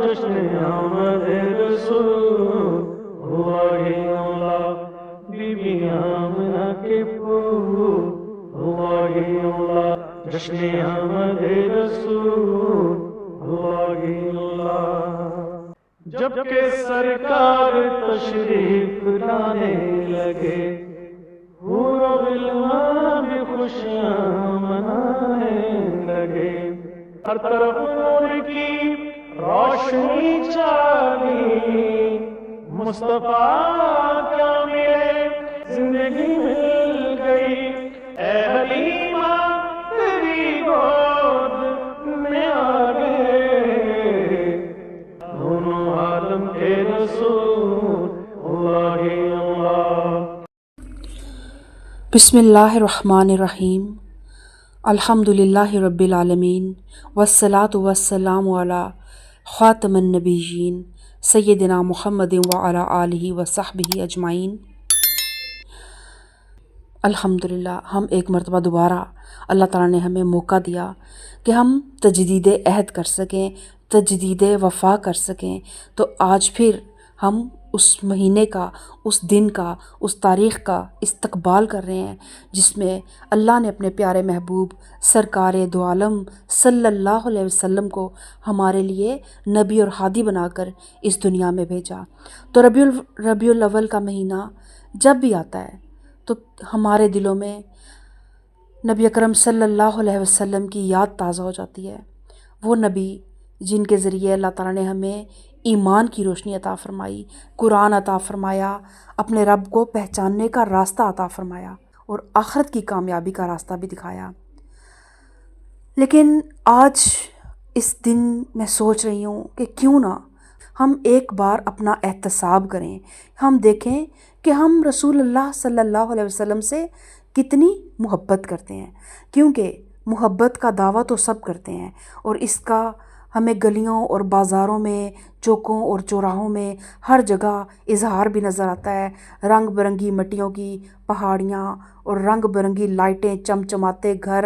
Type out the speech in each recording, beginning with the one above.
جشن آمد رسول ہوا ہی مولا، بی بی آمنہ کے پھول ہوا ہی مولا، جشن آمد رسول ہوا ہی مولا۔ جب کہ سرکار تشریف لانے لگے، حور و غلمان بھی خوشیاں منانے لگے، ہر طرف نور کی روشنی چاہی، مصطفیٰ کیا ملے زندگی مل گئی، اے حلیمہ تیری گود میں آ گئے دونوں عالم کے رسول اللہ اللہ۔ بسم اللہ الرحمن الرحیم، الحمد للہ رب العالمین، والصلاة والسلام علی خاتم النبیین سیدنا محمد وعلی آلہ وصحبہ اجمعین۔ الحمدللہ ہم ایک مرتبہ دوبارہ اللہ تعالیٰ نے ہمیں موقع دیا کہ ہم تجدید عہد کر سکیں، تجدید وفا کر سکیں، تو آج پھر ہم اس مہینے کا، اس دن کا، اس تاریخ کا استقبال کر رہے ہیں جس میں اللہ نے اپنے پیارے محبوب سرکار دو عالم صلی اللہ علیہ وسلم کو ہمارے لیے نبی اور ہادی بنا کر اس دنیا میں بھیجا۔ تو ربیع الاول کا مہینہ جب بھی آتا ہے تو ہمارے دلوں میں نبی اکرم صلی اللہ علیہ وسلم کی یاد تازہ ہو جاتی ہے، وہ نبی جن کے ذریعے اللہ تعالیٰ نے ہمیں ایمان کی روشنی عطا فرمائی، قرآن عطا فرمایا، اپنے رب کو پہچاننے کا راستہ عطا فرمایا اور آخرت کی کامیابی کا راستہ بھی دکھایا۔ لیکن آج اس دن میں سوچ رہی ہوں کہ کیوں نہ ہم ایک بار اپنا احتساب کریں، ہم دیکھیں کہ ہم رسول اللہ صلی اللہ علیہ وسلم سے کتنی محبت کرتے ہیں، کیونکہ محبت کا دعویٰ تو سب کرتے ہیں اور اس کا ہمیں گلیوں اور بازاروں میں، چوکوں اور چوراہوں میں ہر جگہ اظہار بھی نظر آتا ہے۔ رنگ برنگی مٹیوں کی پہاڑیاں اور رنگ برنگی لائٹیں، چمچماتے گھر،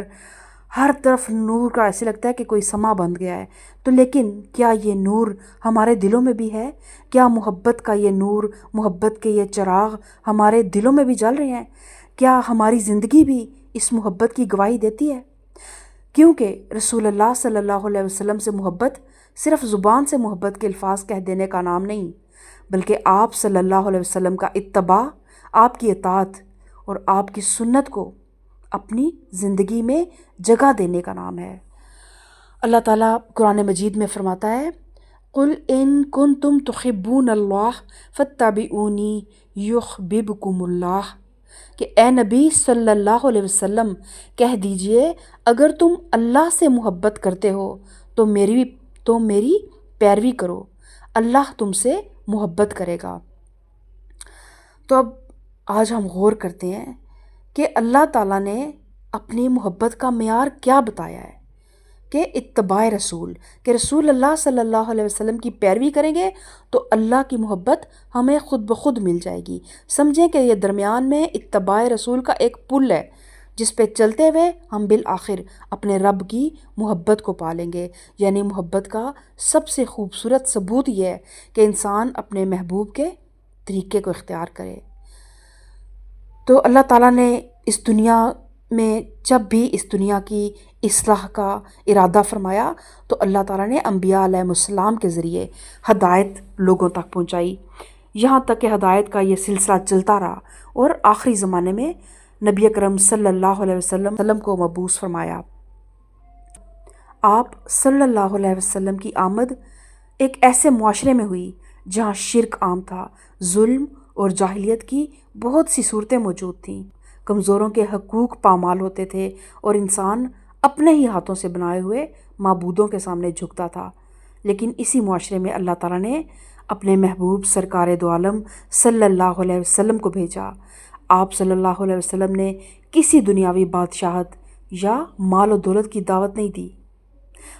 ہر طرف نور کا، ایسے لگتا ہے کہ کوئی سما بندھ گیا ہے۔ تو لیکن کیا یہ نور ہمارے دلوں میں بھی ہے؟ کیا محبت کا یہ نور، محبت کے یہ چراغ ہمارے دلوں میں بھی جل رہے ہیں؟ کیا ہماری زندگی بھی اس محبت کی گواہی دیتی ہے؟ کیونکہ رسول اللہ صلی اللہ علیہ وسلم سے محبت صرف زبان سے محبت کے الفاظ کہہ دینے کا نام نہیں، بلکہ آپ صلی اللہ علیہ وسلم کا اتباع، آپ کی اطاعت اور آپ کی سنت کو اپنی زندگی میں جگہ دینے کا نام ہے۔ اللہ تعالیٰ قرآن مجید میں فرماتا ہے، قُلْ إِن كُنتُمْ تُحِبُّونَ اللَّهَ فَاتَّبِعُونِي يُحْبِبْكُمُ اللَّهُ، کہ اے نبی صلی اللہ علیہ وسلم کہہ دیجئے اگر تم اللہ سے محبت کرتے ہو تو میری پیروی کرو، اللہ تم سے محبت کرے گا۔ تو اب آج ہم غور کرتے ہیں کہ اللہ تعالیٰ نے اپنی محبت کا معیار کیا بتایا ہے، کہ اتباع رسول، کہ رسول اللہ صلی اللہ علیہ وسلم کی پیروی کریں گے تو اللہ کی محبت ہمیں خود بخود مل جائے گی۔ سمجھیں کہ یہ درمیان میں اتباع رسول کا ایک پل ہے جس پہ چلتے ہوئے ہم بالآخر اپنے رب کی محبت کو پالیں گے۔ یعنی محبت کا سب سے خوبصورت ثبوت یہ ہے کہ انسان اپنے محبوب کے طریقے کو اختیار کرے۔ تو اللہ تعالیٰ نے اس دنیا میں جب بھی اس دنیا کی اصلاح کا ارادہ فرمایا تو اللہ تعالیٰ نے انبیاء علیہ السلام کے ذریعے ہدایت لوگوں تک پہنچائی، یہاں تک کہ ہدایت کا یہ سلسلہ چلتا رہا اور آخری زمانے میں نبی اکرم صلی اللہ علیہ وسلم کو مبعوث فرمایا۔ آپ صلی اللہ علیہ وسلم کی آمد ایک ایسے معاشرے میں ہوئی جہاں شرک عام تھا، ظلم اور جاہلیت کی بہت سی صورتیں موجود تھیں، کمزوروں کے حقوق پامال ہوتے تھے اور انسان اپنے ہی ہاتھوں سے بنائے ہوئے معبودوں کے سامنے جھکتا تھا۔ لیکن اسی معاشرے میں اللہ تعالیٰ نے اپنے محبوب سرکار دو عالم صلی اللہ علیہ وسلم کو بھیجا۔ آپ صلی اللہ علیہ وسلم نے کسی دنیاوی بادشاہت یا مال و دولت کی دعوت نہیں دی،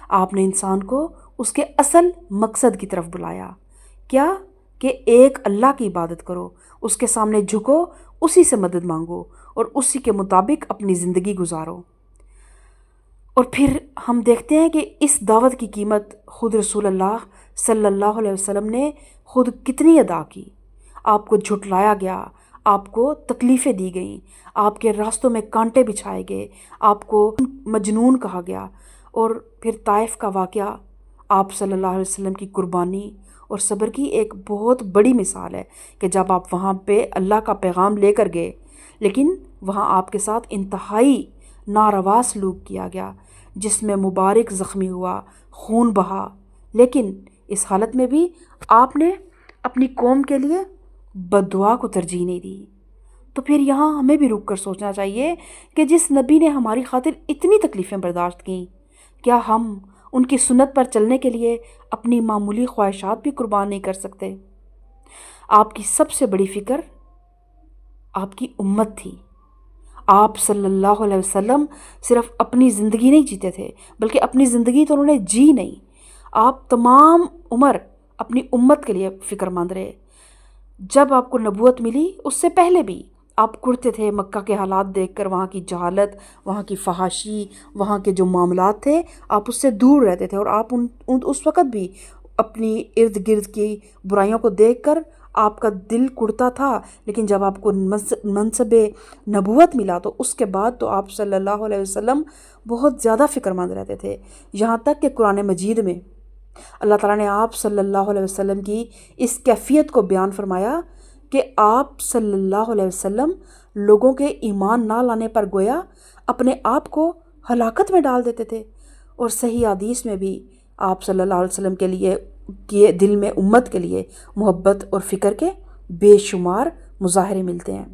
آپ نے انسان کو اس کے اصل مقصد کی طرف بلایا، کیا کہ ایک اللہ کی عبادت کرو، اس کے سامنے جھکو، اسی سے مدد مانگو اور اسی کے مطابق اپنی زندگی گزارو۔ اور پھر ہم دیکھتے ہیں کہ اس دعوت کی قیمت خود رسول اللہ صلی اللہ علیہ وسلم نے خود کتنی ادا کی۔ آپ کو جھٹلایا گیا، آپ کو تکلیفیں دی گئیں، آپ کے راستوں میں کانٹے بچھائے گئے، آپ کو مجنون کہا گیا، اور پھر طائف کا واقعہ آپ صلی اللہ علیہ وسلم کی قربانی اور صبر کی ایک بہت بڑی مثال ہے کہ جب آپ وہاں پہ اللہ کا پیغام لے کر گئے، لیکن وہاں آپ کے ساتھ انتہائی ناروا سلوک کیا گیا، جس میں مبارک زخمی ہوا، خون بہا، لیکن اس حالت میں بھی آپ نے اپنی قوم کے لیے بد دعا کو ترجیح نہیں دی۔ تو پھر یہاں ہمیں بھی رک کر سوچنا چاہیے کہ جس نبی نے ہماری خاطر اتنی تکلیفیں برداشت کیں، کیا ہم ان کی سنت پر چلنے کے لیے اپنی معمولی خواہشات بھی قربان نہیں کر سکتے؟ آپ کی سب سے بڑی فکر آپ کی امت تھی۔ آپ صلی اللہ علیہ وسلم صرف اپنی زندگی نہیں جیتے تھے، بلکہ اپنی زندگی تو انہوں نے جی نہیں، آپ تمام عمر اپنی امت کے لیے فکر مند رہے۔ جب آپ کو نبوت ملی اس سے پہلے بھی آپ کرتے تھے، مکہ کے حالات دیکھ کر وہاں کی جہالت، وہاں کی فحاشی، وہاں کے جو معاملات تھے، آپ اس سے دور رہتے تھے، اور آپ اس وقت بھی اپنی ارد گرد کی برائیوں کو دیکھ کر آپ کا دل کڑتا تھا، لیکن جب آپ کو منصب نبوت ملا تو اس کے بعد تو آپ صلی اللہ علیہ وسلم بہت زیادہ فکر مند رہتے تھے، یہاں تک کہ قرآن مجید میں اللہ تعالیٰ نے آپ صلی اللہ علیہ وسلم کی اس کیفیت کو بیان فرمایا کہ آپ صلی اللہ علیہ وسلم لوگوں کے ایمان نہ لانے پر گویا اپنے آپ کو ہلاکت میں ڈال دیتے تھے، اور صحیح حدیث میں بھی آپ صلی اللہ علیہ وسلم کے لیے دل میں امت کے لیے محبت اور فکر کے بے شمار مظاہرے ملتے ہیں۔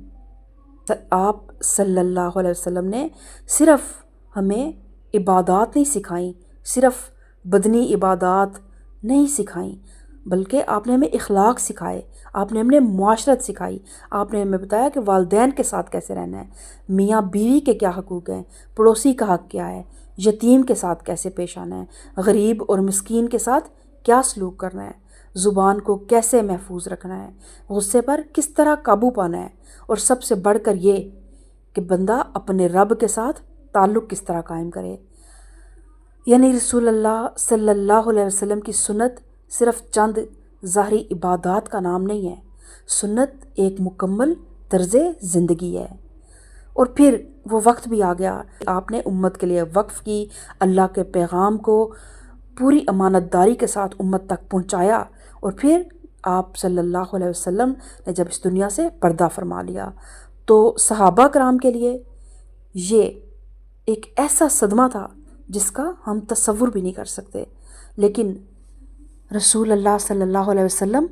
آپ صلی اللہ علیہ وسلم نے صرف ہمیں عبادات نہیں سکھائیں، صرف بدنی عبادات نہیں سکھائیں، بلکہ آپ نے ہمیں اخلاق سکھائے، آپ نے ہمیں معاشرت سکھائی، آپ نے ہمیں بتایا کہ والدین کے ساتھ کیسے رہنا ہے، میاں بیوی کے کیا حقوق ہیں، پڑوسی کا حق کیا ہے، یتیم کے ساتھ کیسے پیش آنا ہے، غریب اور مسکین کے ساتھ کیا سلوک کرنا ہے، زبان کو کیسے محفوظ رکھنا ہے، غصے پر کس طرح قابو پانا ہے، اور سب سے بڑھ کر یہ کہ بندہ اپنے رب کے ساتھ تعلق کس طرح قائم کرے۔ یعنی رسول اللہ صلی اللہ علیہ وسلم کی سنت صرف چند ظاہری عبادات کا نام نہیں ہے، سنت ایک مکمل طرز زندگی ہے۔ اور پھر وہ وقت بھی آ گیا، آپ نے امت کے لیے وقف کی، اللہ کے پیغام کو پوری امانت داری کے ساتھ امت تک پہنچایا، اور پھر آپ صلی اللہ علیہ وسلم نے جب اس دنیا سے پردہ فرما لیا تو صحابہ کرام کے لیے یہ ایک ایسا صدمہ تھا جس کا ہم تصور بھی نہیں کر سکتے، لیکن رسول اللہ صلی اللہ علیہ وسلم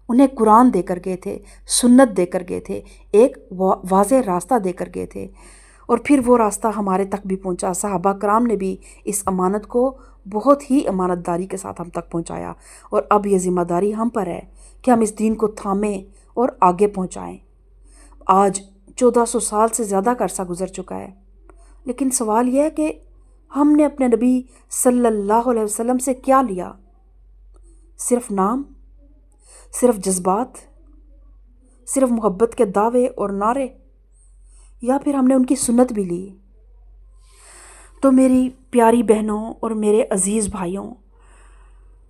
انہیں قرآن دے کر گئے تھے، سنت دے کر گئے تھے، ایک واضح راستہ دے کر گئے تھے، اور پھر وہ راستہ ہمارے تک بھی پہنچا۔ صحابہ کرام نے بھی اس امانت کو بہت ہی امانت داری کے ساتھ ہم تک پہنچایا، اور اب یہ ذمہ داری ہم پر ہے کہ ہم اس دین کو تھامیں اور آگے پہنچائیں۔ آج 1400 سال سے زیادہ کا عرصہ گزر چکا ہے، لیکن سوال یہ ہے کہ ہم نے اپنے نبی صلی اللہ علیہ وسلم سے کیا لیا؟ صرف نام، صرف جذبات، صرف محبت کے دعوے اور نعرے، یا پھر ہم نے ان کی سنت بھی لی؟ تو میری پیاری بہنوں اور میرے عزیز بھائیوں،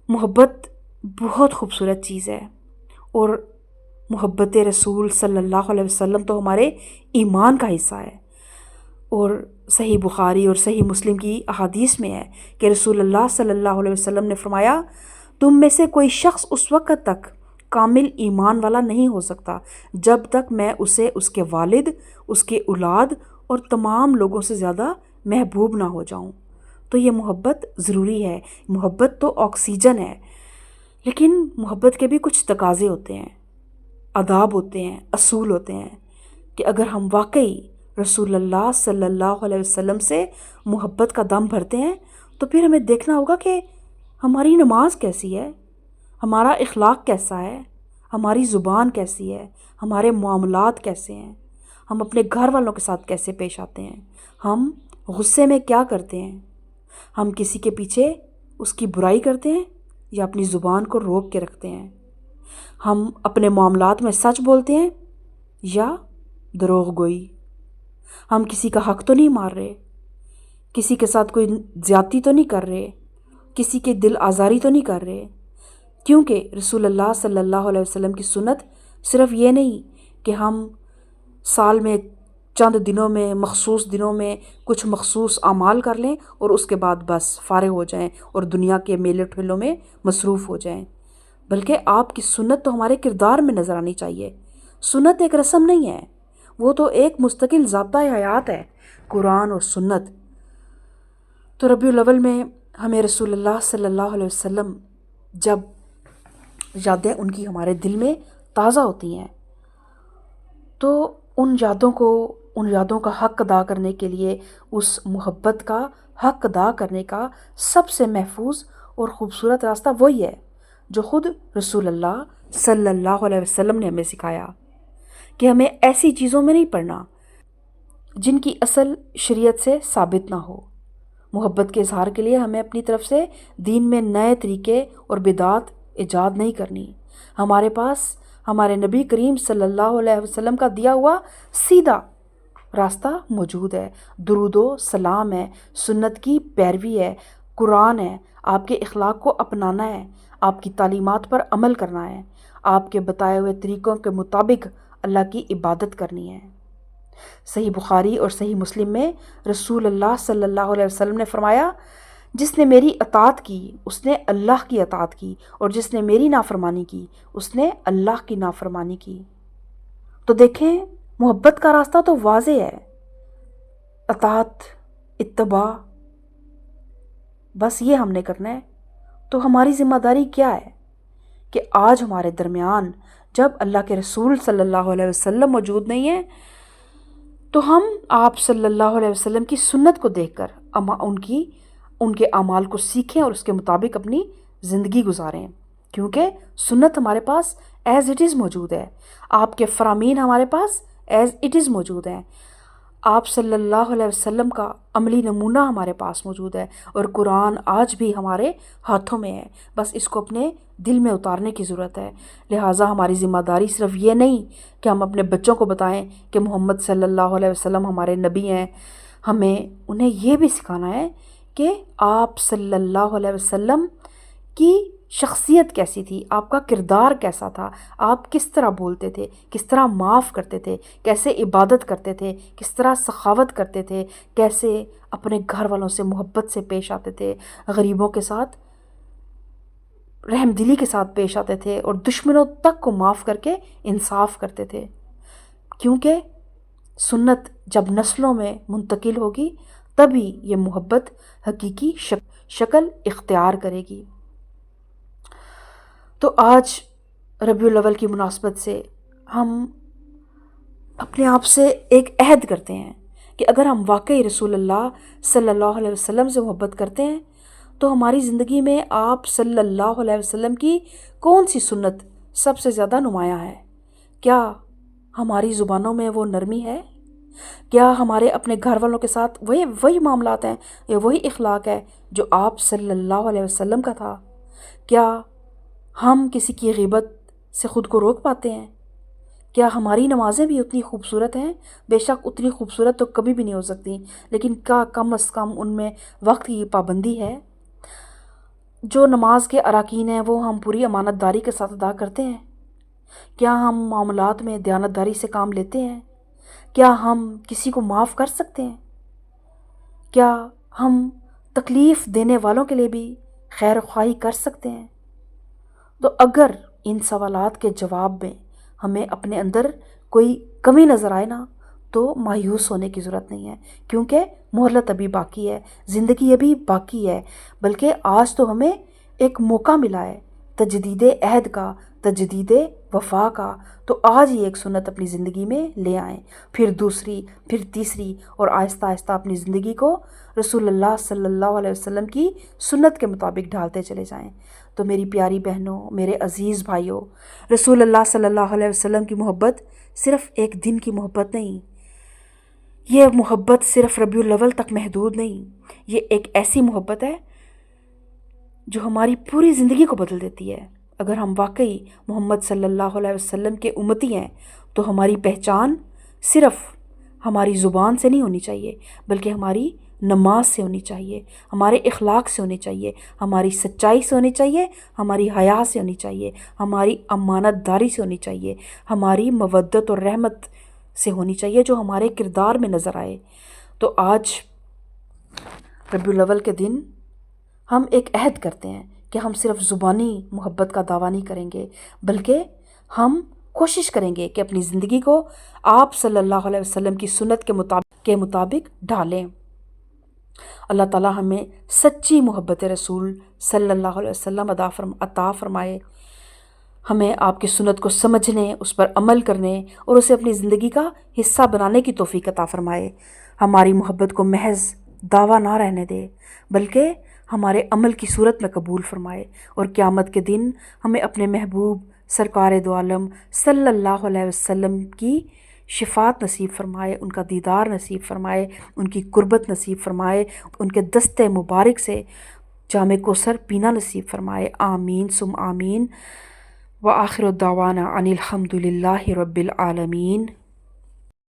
محبت بہت خوبصورت چیز ہے، اور محبت رسول صلی اللہ علیہ وسلم تو ہمارے ایمان کا حصہ ہے، اور صحیح بخاری اور صحیح مسلم کی احادیث میں ہے کہ رسول اللہ صلی اللہ علیہ وسلم نے فرمایا، تم میں سے کوئی شخص اس وقت تک کامل ایمان والا نہیں ہو سکتا جب تک میں اسے اس کے والد، اس کے اولاد اور تمام لوگوں سے زیادہ محبوب نہ ہو جاؤں۔ تو یہ محبت ضروری ہے، محبت تو آکسیجن ہے، لیکن محبت کے بھی کچھ تقاضے ہوتے ہیں، آداب ہوتے ہیں، اصول ہوتے ہیں، کہ اگر ہم واقعی رسول اللہ صلی اللہ علیہ وسلم سے محبت کا دم بھرتے ہیں تو پھر ہمیں دیکھنا ہوگا کہ ہماری نماز کیسی ہے، ہمارا اخلاق کیسا ہے، ہماری زبان کیسی ہے، ہمارے معاملات کیسے ہیں، ہم اپنے گھر والوں کے ساتھ کیسے پیش آتے ہیں، ہم غصے میں کیا کرتے ہیں، ہم کسی کے پیچھے اس کی برائی کرتے ہیں یا اپنی زبان کو روک کے رکھتے ہیں، ہم اپنے معاملات میں سچ بولتے ہیں یا دروغ گوئی، ہم کسی کا حق تو نہیں مار رہے، کسی کے ساتھ کوئی زیادتی تو نہیں کر رہے، کسی کے دل آزاری تو نہیں کر رہے، کیونکہ رسول اللہ صلی اللہ علیہ وسلم کی سنت صرف یہ نہیں کہ ہم سال میں چند دنوں میں، مخصوص دنوں میں کچھ مخصوص اعمال کر لیں اور اس کے بعد بس فارغ ہو جائیں اور دنیا کے میلے ٹھیلوں میں مصروف ہو جائیں، بلکہ آپ کی سنت تو ہمارے کردار میں نظر آنی چاہیے۔ سنت ایک رسم نہیں ہے، وہ تو ایک مستقل ضابطۂ حیات ہے، قرآن اور سنت۔ تو ربیع الاول میں ہمیں رسول اللہ صلی اللہ علیہ وسلم جب یادیں ان کی ہمارے دل میں تازہ ہوتی ہیں تو ان یادوں کا حق ادا کرنے کے لیے، اس محبت کا حق ادا کرنے کا سب سے محفوظ اور خوبصورت راستہ وہی ہے جو خود رسول اللہ صلی اللہ علیہ وسلم نے ہمیں سکھایا کہ ہمیں ایسی چیزوں میں نہیں پڑنا جن کی اصل شریعت سے ثابت نہ ہو۔ محبت کے اظہار کے لیے ہمیں اپنی طرف سے دین میں نئے طریقے اور بدعات ایجاد نہیں کرنی۔ ہمارے پاس ہمارے نبی کریم صلی اللہ علیہ وسلم کا دیا ہوا سیدھا راستہ موجود ہے، درود و سلام ہے، سنت کی پیروی ہے، قرآن ہے، آپ کے اخلاق کو اپنانا ہے، آپ کی تعلیمات پر عمل کرنا ہے، آپ کے بتائے ہوئے طریقوں کے مطابق اللہ کی عبادت کرنی ہے۔ صحیح بخاری اور صحیح مسلم میں رسول اللہ صلی اللہ علیہ وسلم نے فرمایا، جس نے میری اطاعت کی اس نے اللہ کی اطاعت کی، اور جس نے میری نافرمانی کی اس نے اللہ کی نافرمانی کی۔ تو دیکھیں، محبت کا راستہ تو واضح ہے، اطاعت، اتباع، بس یہ ہم نے کرنا ہے۔ تو ہماری ذمہ داری کیا ہے کہ آج ہمارے درمیان جب اللہ کے رسول صلی اللہ علیہ وسلم موجود نہیں ہیں تو ہم آپ صلی اللہ علیہ وسلم کی سنت کو دیکھ کر ان کے اعمال کو سیکھیں اور اس کے مطابق اپنی زندگی گزاریں، کیونکہ سنت ہمارے پاس ایز اٹ از موجود ہے، آپ کے فرامین ہمارے پاس ایز اٹ از موجود ہیں، آپ صلی اللہ علیہ وسلم کا عملی نمونہ ہمارے پاس موجود ہے، اور قرآن آج بھی ہمارے ہاتھوں میں ہے، بس اس کو اپنے دل میں اتارنے کی ضرورت ہے۔ لہٰذا ہماری ذمہ داری صرف یہ نہیں کہ ہم اپنے بچوں کو بتائیں کہ محمد صلی اللہ علیہ وسلم ہمارے نبی ہیں، ہمیں انہیں یہ بھی سکھانا ہے کہ آپ صلی اللہ علیہ وسلم کی شخصیت کیسی تھی، آپ کا کردار کیسا تھا، آپ کس طرح بولتے تھے، کس طرح معاف کرتے تھے، کیسے عبادت کرتے تھے، کس طرح سخاوت کرتے تھے، کیسے اپنے گھر والوں سے محبت سے پیش آتے تھے، غریبوں کے ساتھ رحم دلی کے ساتھ پیش آتے تھے، اور دشمنوں تک کو معاف کر کے انصاف کرتے تھے، کیونکہ سنت جب نسلوں میں منتقل ہوگی تبھی یہ محبت حقیقی شکل اختیار کرے گی۔ تو آج ربیع الاول کی مناسبت سے ہم اپنے آپ سے ایک عہد کرتے ہیں کہ اگر ہم واقعی رسول اللہ صلی اللہ علیہ وسلم سے محبت کرتے ہیں تو ہماری زندگی میں آپ صلی اللہ علیہ وسلم کی کون سی سنت سب سے زیادہ نمایاں ہے؟ کیا ہماری زبانوں میں وہ نرمی ہے؟ کیا ہمارے اپنے گھر والوں کے ساتھ وہی معاملات ہیں یا وہی اخلاق ہے جو آپ صلی اللہ علیہ وسلم کا تھا؟ کیا ہم کسی کی غیبت سے خود کو روک پاتے ہیں؟ کیا ہماری نمازیں بھی اتنی خوبصورت ہیں؟ بے شک اتنی خوبصورت تو کبھی بھی نہیں ہو سکتی، لیکن کیا کم از کم ان میں وقت کی پابندی ہے؟ جو نماز کے اراکین ہیں وہ ہم پوری امانت داری کے ساتھ ادا کرتے ہیں؟ کیا ہم معاملات میں دیانت داری سے کام لیتے ہیں؟ کیا ہم کسی کو معاف کر سکتے ہیں؟ کیا ہم تکلیف دینے والوں کے لیے بھی خیر خواہی کر سکتے ہیں؟ تو اگر ان سوالات کے جواب میں ہمیں اپنے اندر کوئی کمی نظر آئے نا تو مایوس ہونے کی ضرورت نہیں ہے، کیونکہ مہلت ابھی باقی ہے، زندگی ابھی باقی ہے، بلکہ آج تو ہمیں ایک موقع ملا ہے تجدید عہد کا، تجدید وفا کا۔ تو آج ہی ایک سنت اپنی زندگی میں لے آئیں، پھر دوسری، پھر تیسری، اور آہستہ آہستہ اپنی زندگی کو رسول اللہ صلی اللہ علیہ وسلم کی سنت کے مطابق ڈھالتے چلے جائیں۔ تو میری پیاری بہنوں، میرے عزیز بھائیوں، رسول اللہ صلی اللہ علیہ وسلم کی محبت صرف ایک دن کی محبت نہیں، یہ محبت صرف ربیع الاول تک محدود نہیں، یہ ایک ایسی محبت ہے جو ہماری پوری زندگی کو بدل دیتی ہے۔ اگر ہم واقعی محمد صلی اللہ علیہ وسلم کے امتی ہیں تو ہماری پہچان صرف ہماری زبان سے نہیں ہونی چاہیے، بلکہ ہماری نماز سے ہونی چاہیے، ہمارے اخلاق سے ہونی چاہیے، ہماری سچائی سے ہونی چاہیے، ہماری حیا سے ہونی چاہیے، ہماری امانت داری سے ہونی چاہیے، ہماری مودت اور رحمت سے ہونی چاہیے جو ہمارے کردار میں نظر آئے۔ تو آج ربیع الاول کے دن ہم ایک عہد کرتے ہیں کہ ہم صرف زبانی محبت کا دعویٰ نہیں کریں گے، بلکہ ہم کوشش کریں گے کہ اپنی زندگی کو آپ صلی اللہ علیہ وسلم کی سنت کے مطابق ڈھالیں۔ اللہ تعالیٰ ہمیں سچی محبت رسول صلی اللہ علیہ وسلم عطا فرمائے، ہمیں آپ کی سنت کو سمجھنے، اس پر عمل کرنے اور اسے اپنی زندگی کا حصہ بنانے کی توفیق عطا فرمائے۔ ہماری محبت کو محض دعویٰ نہ رہنے دے بلکہ ہمارے عمل کی صورت میں قبول فرمائے، اور قیامت کے دن ہمیں اپنے محبوب سرکار دو عالم صلی اللہ علیہ وسلم کی شفاعت نصیب فرمائے، ان کا دیدار نصیب فرمائے، ان کی قربت نصیب فرمائے، ان کے دست مبارک سے جام کوثر پینا نصیب فرمائے۔ آمین ثم آمین۔ وآخر دعوانا ان الحمد للہ رب العالمین۔